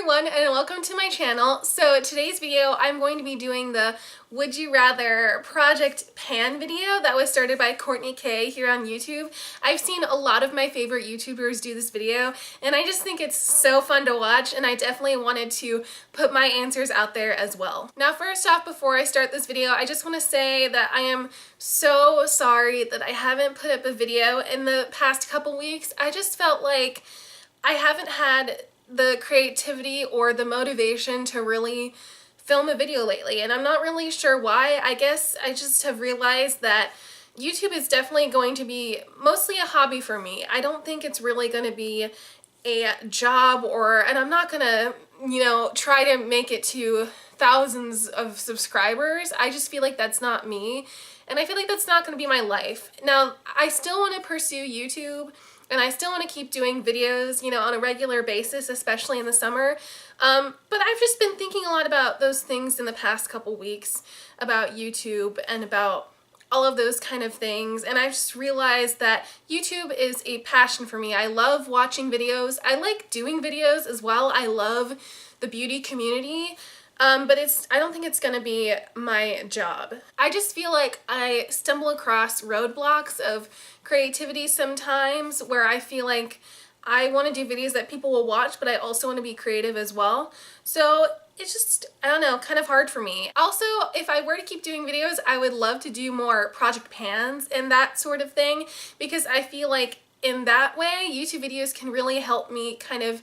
everyone and welcome to my channel. So today's video I'm going to be doing the Would You Rather Project Pan video that was started by Courtney K here on YouTube. I've seen a lot of my favorite YouTubers do this video and I just think it's so fun to watch, and I definitely wanted to put my answers out there as well. Now first off, before I start this video, I just want to say that I am so sorry that I haven't put up a video in the past couple weeks. I just felt like I haven't had the creativity or the motivation to really film a video lately, and I'm not really sure why. I guess I just have realized that YouTube is definitely going to be mostly a hobby for me. I don't think it's really going to be a job, and I'm not gonna, try to make it to thousands of subscribers. I just feel like that's not me, and I feel like that's not going to be my life. Now, I still want to pursue YouTube, and I still want to keep doing videos, on a regular basis, especially in the summer. But I've just been thinking a lot about those things in the past couple weeks, about YouTube and about all of those kind of things. And I've just realized that YouTube is a passion for me. I love watching videos. I like doing videos as well. I love the beauty community. But I don't think it's gonna be my job. I just feel like I stumble across roadblocks of creativity sometimes where I feel like I want to do videos that people will watch, but I also want to be creative as well. So it's just, I don't know, kind of hard for me. Also, if I were to keep doing videos, I would love to do more project pans and that sort of thing, because I feel like in that way, YouTube videos can really help me kind of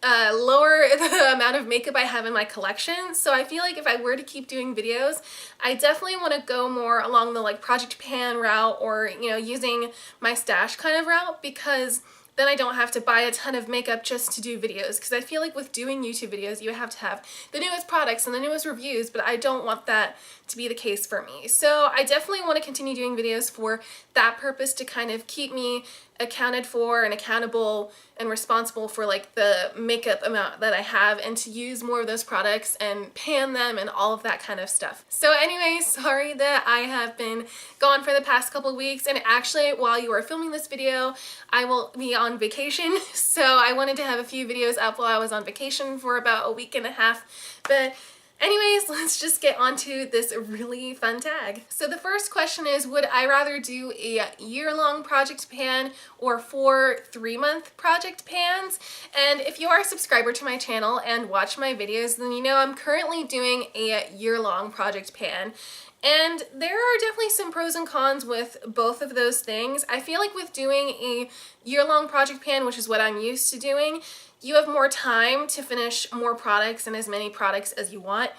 lower the amount of makeup I have in my collection. So I feel like if I were to keep doing videos, I definitely want to go more along the project pan route, or using my stash kind of route, because then I don't have to buy a ton of makeup just to do videos, because I feel like with doing YouTube videos you have to have the newest products and the newest reviews, but I don't want that to be the case for me. So I definitely want to continue doing videos for that purpose, to kind of keep me accounted for and accountable and responsible for the makeup amount that I have, and to use more of those products and pan them and all of that kind of stuff. So anyway, sorry that I have been gone for the past couple of weeks, and actually while you are filming this video I will be on vacation, so I wanted to have a few videos up while I was on vacation for about a week and a half. But anyways, let's just get on to this really fun tag. So the first question is, would I rather do a year-long project pan or 4 3-month project pans? And if you are a subscriber to my channel and watch my videos, then you know I'm currently doing a year-long project pan. And there are definitely some pros and cons with both of those things. I feel like with doing a year-long project pan, which is what I'm used to doing, you have more time to finish more products and as many products as you want.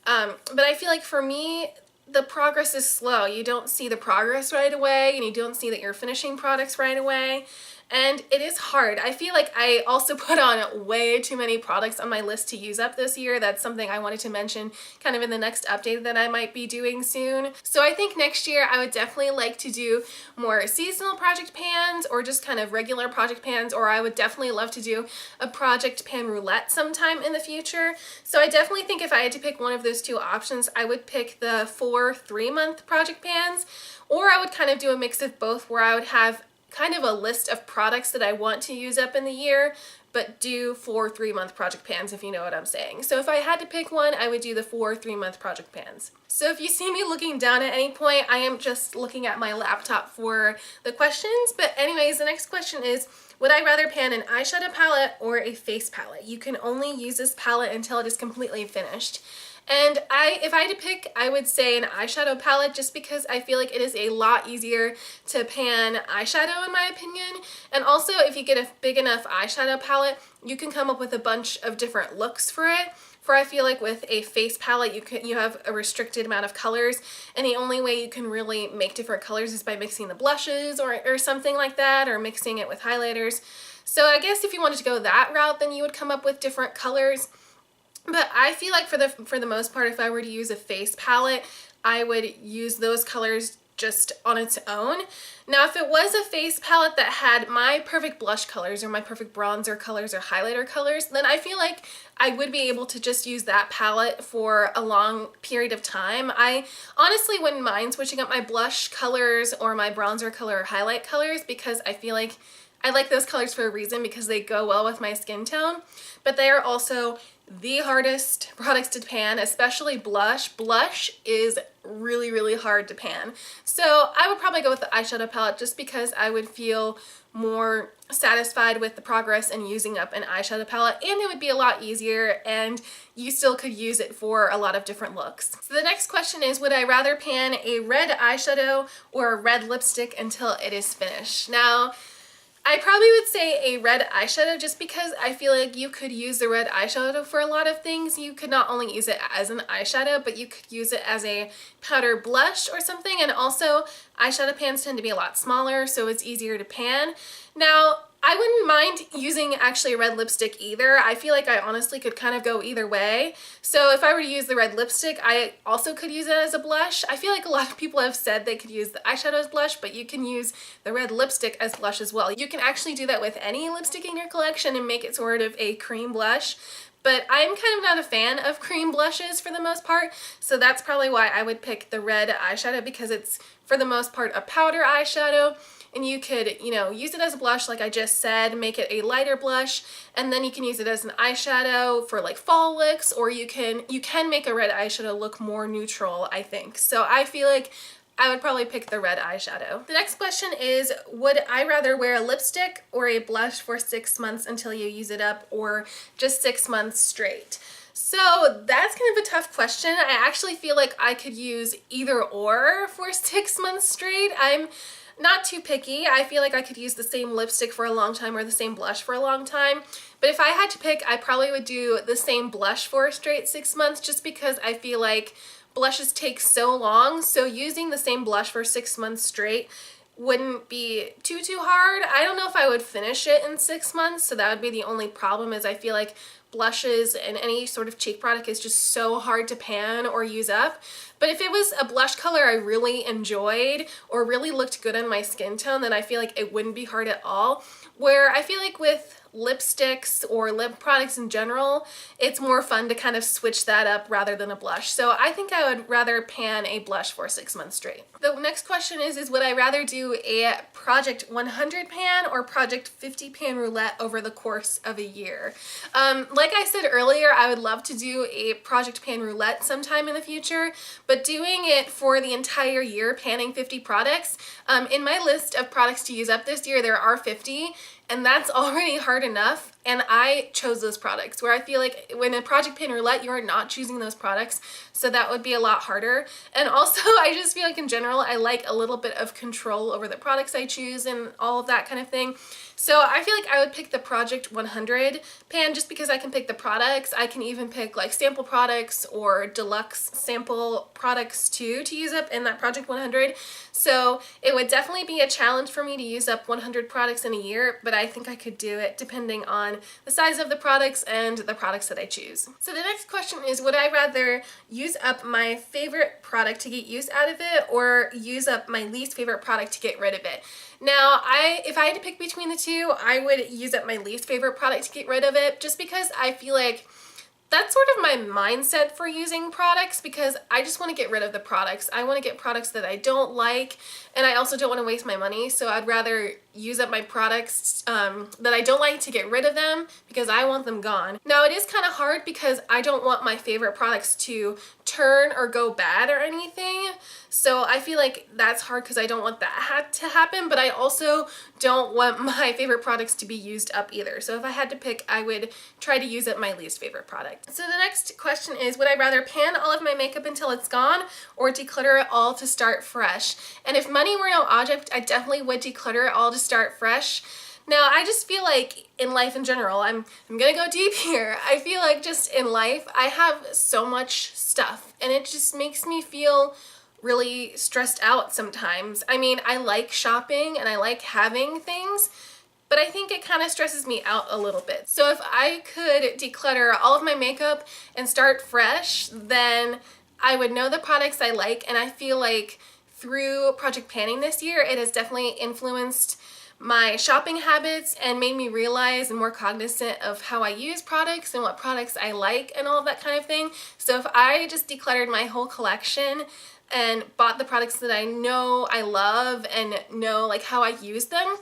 But I feel like for me, the progress is slow. You don't see the progress right away, and you don't see that you're finishing products right away. And it is hard. I feel like I also put on way too many products on my list to use up this year. That's something I wanted to mention kind of in the next update that I might be doing soon. So I think next year I would definitely like to do more seasonal project pans, or just kind of regular project pans, or I would definitely love to do a project pan roulette sometime in the future. So I definitely think if I had to pick one of those two options, I would pick the 4 3-month project pans, or I would kind of do a mix of both, where I would have kind of a list of products that I want to use up in the year, but do 4 3-month project pans, if you know what I'm saying. So if I had to pick one, I would do the 4 3-month project pans. So if you see me looking down at any point, I am just looking at my laptop for the questions. But anyways, the next question is, would I rather pan an eyeshadow palette or a face palette? You can only use this palette until it is completely finished. And if I had to pick, I would say an eyeshadow palette, just because I feel like it is a lot easier to pan eyeshadow in my opinion. And also, if you get a big enough eyeshadow palette, you can come up with a bunch of different looks for it. For I feel like with a face palette, you have a restricted amount of colors, and the only way you can really make different colors is by mixing the blushes or something like that, or mixing it with highlighters. So I guess if you wanted to go that route, then you would come up with different colors. But I feel like for the most part, if I were to use a face palette, I would use those colors just on its own. Now, if it was a face palette that had my perfect blush colors or my perfect bronzer colors or highlighter colors, then I feel like I would be able to just use that palette for a long period of time. I honestly wouldn't mind switching up my blush colors or my bronzer color or highlight colors, because I feel like I like those colors for a reason because they go well with my skin tone, but they are also the hardest products to pan, especially blush. Blush is really, really hard to pan. So I would probably go with the eyeshadow palette just because I would feel more satisfied with the progress in using up an eyeshadow palette, and it would be a lot easier and you still could use it for a lot of different looks. So the next question is, would I rather pan a red eyeshadow or a red lipstick until it is finished? Now, I probably would say a red eyeshadow just because I feel like you could use the red eyeshadow for a lot of things. You could not only use it as an eyeshadow, but you could use it as a powder blush or something. And also eyeshadow pans tend to be a lot smaller, so it's easier to pan. Now, I wouldn't mind using actually a red lipstick either. I feel like I honestly could kind of go either way. So if I were to use the red lipstick, I also could use it as a blush. I feel like a lot of people have said they could use the eyeshadow as blush, but you can use the red lipstick as blush as well. You can actually do that with any lipstick in your collection and make it sort of a cream blush. But I'm kind of not a fan of cream blushes for the most part, so that's probably why I would pick the red eyeshadow, because it's for the most part a powder eyeshadow. And you could, you know, use it as a blush like I just said, make it a lighter blush, and then you can use it as an eyeshadow for like fall looks, or you can make a red eyeshadow look more neutral, I think. So I feel like I would probably pick the red eyeshadow. The next question is, would I rather wear a lipstick or a blush for 6 months until you use it up, or just 6 months straight? So that's kind of a tough question. I actually feel like I could use either or for 6 months straight. I'm not too picky. I feel like I could use the same lipstick for a long time or the same blush for a long time. But if I had to pick, I probably would do the same blush for a straight 6 months, just because I feel like blushes take so long. So using the same blush for 6 months straight wouldn't be too hard. I don't know if I would finish it in 6 months, so that would be the only problem, is I feel like blushes and any sort of cheek product is just so hard to pan or use up. But if it was a blush color I really enjoyed or really looked good on my skin tone, then I feel like it wouldn't be hard at all. Where I feel like with lipsticks or lip products in general, it's more fun to kind of switch that up rather than a blush. So I think I would rather pan a blush for 6 months straight. The next question is would I rather do a Project 100 pan or Project 50 pan roulette over the course of a year? Like I said earlier, I would love to do a Project pan roulette sometime in the future, but doing it for the entire year, panning 50 products, in my list of products to use up this year, there are 50, and that's already hard enough. And I chose those products, where I feel like when a Project Pan Roulette, you are not choosing those products, so that would be a lot harder. And also, I just feel like in general, I like a little bit of control over the products I choose and all of that kind of thing. So I feel like I would pick the Project 100 pan just because I can pick the products. I can even pick like sample products or deluxe sample products too to use up in that Project 100. So it would definitely be a challenge for me to use up 100 products in a year, but I think I could do it depending on the size of the products and the products that I choose. So the next question is, would I rather use up my favorite product to get use out of it, or use up my least favorite product to get rid of it? Now, if I had to pick between the two, I would use up my least favorite product to get rid of it, just because I feel like that's sort of my mindset for using products, because I just want to get rid of the products. I want to get products that I don't like, and I also don't want to waste my money, so I'd rather use up my products that I don't like to get rid of them, because I want them gone. Now, it is kind of hard because I don't want my favorite products to turn or go bad or anything, so I feel like that's hard because I don't want that to happen, but I also don't want my favorite products to be used up either. So if I had to pick, I would try to use up my least favorite product. So the next question is, would I rather pan all of my makeup until it's gone, or declutter it all to start fresh? And if money were no object, I definitely would declutter it all to start fresh. Now, I just feel like in life in general, I'm gonna go deep here. I feel like just in life, I have so much stuff, and it just makes me feel really stressed out sometimes. I mean, I like shopping and I like having things, but I think it kind of stresses me out a little bit. So if I could declutter all of my makeup and start fresh, then I would know the products I like, and I feel like through project panning this year, it has definitely influenced my shopping habits and made me realize and more cognizant of how I use products and what products I like and all of that kind of thing. So if I just decluttered my whole collection and bought the products that I know I love and know like how I use them,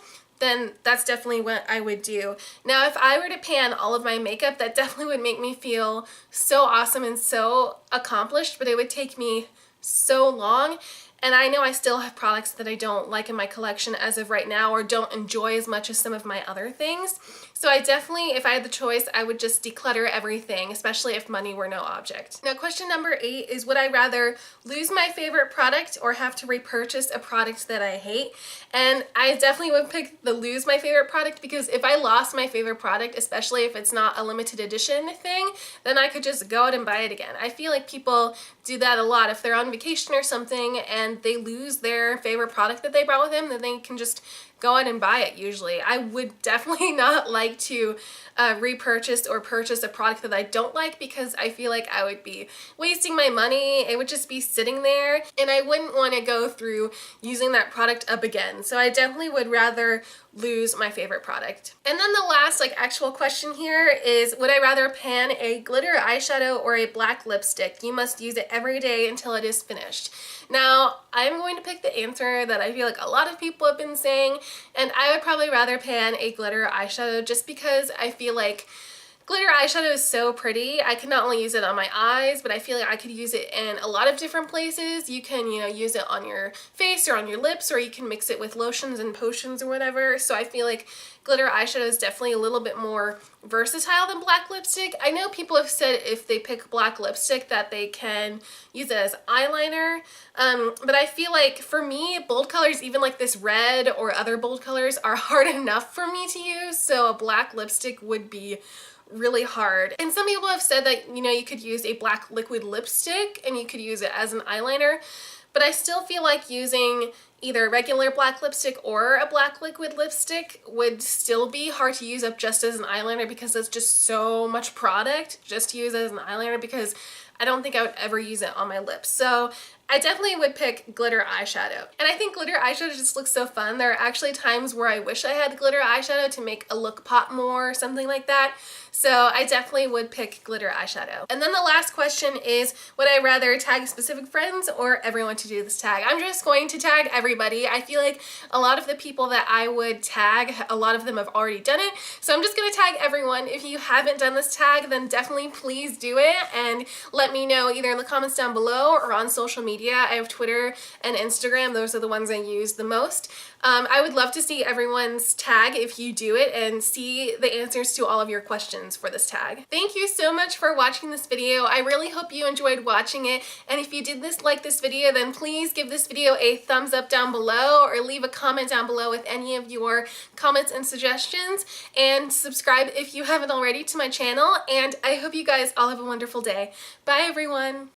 then that's definitely what I would do. Now, if I were to pan all of my makeup, that definitely would make me feel so awesome and so accomplished, but it would take me so long. And I know I still have products that I don't like in my collection as of right now, or don't enjoy as much as some of my other things. So I definitely, if I had the choice, I would just declutter everything, especially if money were no object. Now, question number 8 is, would I rather lose my favorite product or have to repurchase a product that I hate? And I definitely would pick the lose my favorite product, because if I lost my favorite product, especially if it's not a limited edition thing, then I could just go out and buy it again. I feel like people do that a lot. If they're on vacation or something and they lose their favorite product that they brought with them, then they can just go out and buy it usually. I would definitely not like to repurchase or purchase a product that I don't like, because I feel like I would be wasting my money. It would just be sitting there and I wouldn't want to go through using that product up again. So I definitely would rather lose my favorite product. And then the last actual question here is, would I rather pan a glitter eyeshadow or a black lipstick? You must use it every day until it is finished. Now, I'm going to pick the answer that I feel like a lot of people have been saying, and I would probably rather pan a glitter eyeshadow, just because I feel like glitter eyeshadow is so pretty. I could not only use it on my eyes, but I feel like I could use it in a lot of different places. You can, use it on your face or on your lips, or you can mix it with lotions and potions or whatever. So I feel like glitter eyeshadow is definitely a little bit more versatile than black lipstick. I know people have said if they pick black lipstick that they can use it as eyeliner, but I feel like for me, bold colors, even like this red or other bold colors, are hard enough for me to use, so a black lipstick would be really hard. And some people have said that, you could use a black liquid lipstick and you could use it as an eyeliner, but I still feel like using either a regular black lipstick or a black liquid lipstick would still be hard to use up just as an eyeliner, because it's just so much product just to use as an eyeliner, because I don't think I would ever use it on my lips. So I definitely would pick glitter eyeshadow. And I think glitter eyeshadow just looks so fun. There are actually times where I wish I had glitter eyeshadow to make a look pop more or something like that. So I definitely would pick glitter eyeshadow. And then the last question is, would I rather tag specific friends or everyone to do this tag? I'm just going to tag everybody. I feel like a lot of the people that I would tag, a lot of them have already done it. So I'm just going to tag everyone. If you haven't done this tag, then definitely please do it and let me know either in the comments down below or on social media. I have Twitter and Instagram. Those are the ones I use the most. I would love to see everyone's tag if you do it and see the answers to all of your questions for this tag. Thank you so much for watching this video. I really hope you enjoyed watching it, and if you did like this video, then please give this video a thumbs up down below, or leave a comment down below with any of your comments and suggestions, and subscribe if you haven't already to my channel, and I hope you guys all have a wonderful day. Bye everyone!